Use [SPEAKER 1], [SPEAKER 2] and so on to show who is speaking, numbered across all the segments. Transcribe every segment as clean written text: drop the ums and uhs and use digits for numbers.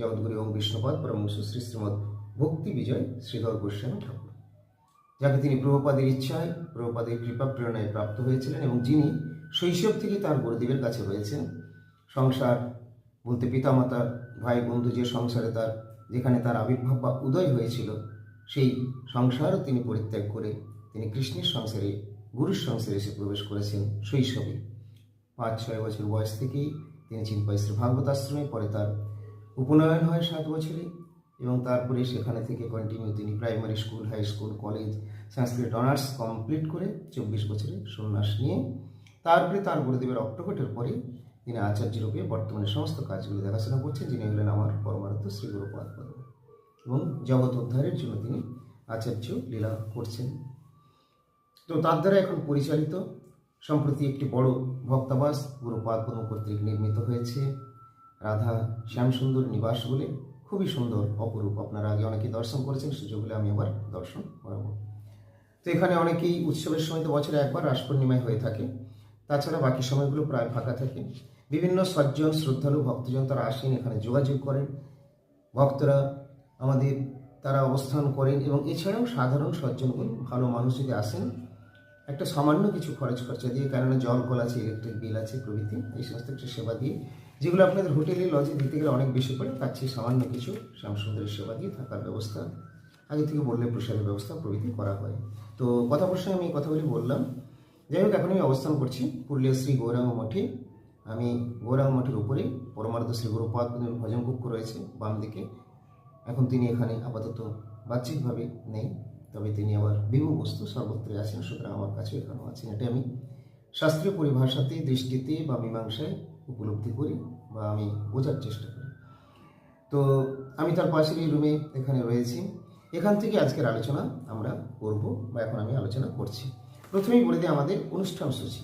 [SPEAKER 1] জগৎগুরু এবং বিষ্ণুপাদ পরমহংস শ্রী শ্রীমৎ ভক্তি বিজয় শ্রীধর গোস্বামী ঠাকুর, যাকে তিনি প্রভুপাদের ইচ্ছায় প্রভুপাদের কৃপা প্রেরণায় প্রাপ্ত হয়েছিলেন এবং যিনি শৈশব থেকে তার গুরুদেবের কাছে রয়েছেন। সংসার বলতে পিতামাতা ভাই বন্ধু যে সংসারে যেখানে তার আবির্ভাব বা উদয় হয়েছিল, সেই সংসারও তিনি পরিত্যাগ করে তিনি কৃষ্ণের সংসারে গুরুর সংসারে এসে প্রবেশ করেছেন শৈশবে। 5-6 বছর বয়স থেকেই তিনি চিন্ময় শ্রী ভাগবত আশ্রমে, পরে তার উপনয়ন হয় 7 বছরে এবং তারপরে সেখানে থেকে কন্টিনিউ তিনি primary school, high school, college, Sanskrit honours complete করে 24 বছরে সন্ন্যাস নিয়ে তারপরে তার গুরুদেবের অক্টোবরের পরে তিনি আচার্য রূপে বর্তমানে সমস্ত কাজগুলো দেখাশোনা করছেন, যিনি হলেন আমার পরমারাধ্য শ্রী গুরুপাদ পদ্ম, এবং জগৎ উদ্ধারের জন্য তিনি আচার্য লীলা করছেন। তো তার দ্বারা এখন পরিচালিত সম্প্রতি একটি বড় ভক্তাবাস গুরুপাদ পদ্ম কর্তৃক নির্মিত হয়েছে, রাধা শ্যামসুন্দর নিবাস বলে। খুবই সুন্দর, অপরূপ। আপনারা আগে অনেকেই দর্শন করেছেন, সুযোগ হলে আমি আবার দর্শন করাবো। তো এখানে অনেকেই উৎসবের সময় তো বছরে একবার রাস পূর্ণিমায় হয়ে থাকে, তাছাড়া বাকি সময়গুলো প্রায় ফাঁকা থাকে। বিভিন্ন সজ্জন শ্রদ্ধালু ভক্তজন তারা আসেন, এখানে যোগাযোগ করেন, ভক্তরা আমাদের তারা অবস্থান করেন, এবং এছাড়াও সাধারণ সজ্জনগণ ভালো মানুষ যদি আসেন একটা সামান্য কিছু খরচা দিয়ে, কেননা জল কল আছে, ইলেকট্রিক বিল আছে প্রভৃতি, এই সমস্ত কিছু সেবা দিয়ে, যেগুলো আপনাদের হোটেলে লজে দিতে গেলে অনেক বেশি পড়ে, তার চেয়ে সামান্য কিছু শ্যামসুন্দরের সেবা দিয়ে থাকার ব্যবস্থা, আগে থেকে বললে প্রসাদের ব্যবস্থা প্রভৃতি করা হয়। তো কথা প্রসঙ্গে আমি কথাগুলি বললাম। যাই হোক, এখন আমি অবস্থান করছি পুরুলিয়া শ্রী গৌরাঙ্গ মঠে। আমি গৌরাঙ্গ মঠের উপরে পরমারাধ্য শ্রী গুরুপাদ পদ্মের ভজন কক্ষ রয়েছে বাম দিকে। এখন তিনি এখানে আপাতত বাহ্যিকভাবে নেই, তবে তিনি আবার বিভু বস্তু সর্বত্রই আছেন, সুতরাং আমার কাছে এখানেও আছেন। এটা আমি শাস্ত্রীয় পরিভাষাতে, দৃষ্টিতে বা মীমাংসায় উপলব্ধি করি বা আমি বোঝার চেষ্টা করি। তো আমি তার পাশের এই রুমে এখানে রয়েছি। এখান থেকে আজকের আলোচনা আমরা করব বা এখন আমি আলোচনা করছি। প্রথমেই বলে দিই আমাদের অনুষ্ঠান সূচি।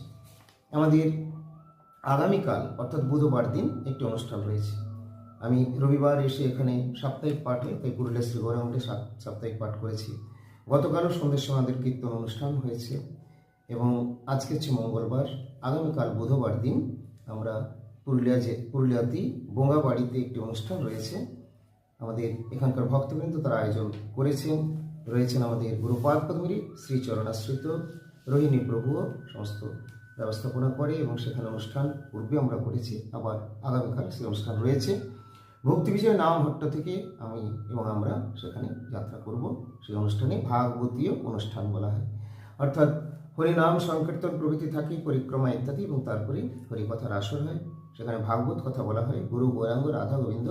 [SPEAKER 1] আমাদের আগামীকাল অর্থাৎ বুধবার দিন একটি অনুষ্ঠান রয়েছে। আমি রবিবার এসে এখানে সাপ্তাহিক পাঠ হয়, তাই পুরুলিয়া শ্রী গৌরাঙ্গে সাপ্তাহিক পাঠ করেছি। গতকালও সন্ধ্যের সময় আমাদের কীর্তন অনুষ্ঠান হয়েছে এবং আজকে হচ্ছে মঙ্গলবার। আগামীকাল বুধবার দিন আমরা পুরুলিয়াতেই বোঙ্গাবাড়িতে একটি অনুষ্ঠান রয়েছে। আমাদের এখানকার ভক্তবৃন্দ তারা আয়োজন করেছেন। রয়েছেন আমাদের গুরুপাদ পদ্মেরই শ্রীচরণাশ্রিত রোহিণী প্রভুও সমস্ত ব্যবস্থাপনা করে, এবং সেখানে অনুষ্ঠান পূর্বে আমরা করেছি, আবার আগামীকাল সেই অনুষ্ঠান রয়েছে। ভক্তি বিজয় নাম হট্ট থেকে আমি এবং আমরা সেখানে যাত্রা করব। সেই অনুষ্ঠানে ভাগবতীয় অনুষ্ঠান বলা হয়, অর্থাৎ হরিনাম সংকীর্তন প্রভৃতি থাকে, পরিক্রমা ইত্যাদি, এবং তারপরে হরিকথার আসর হয়। সেখানে ভাগবত কথা বলা হয়। গুরু গৌরাঙ্গ রাধা গোবিন্দ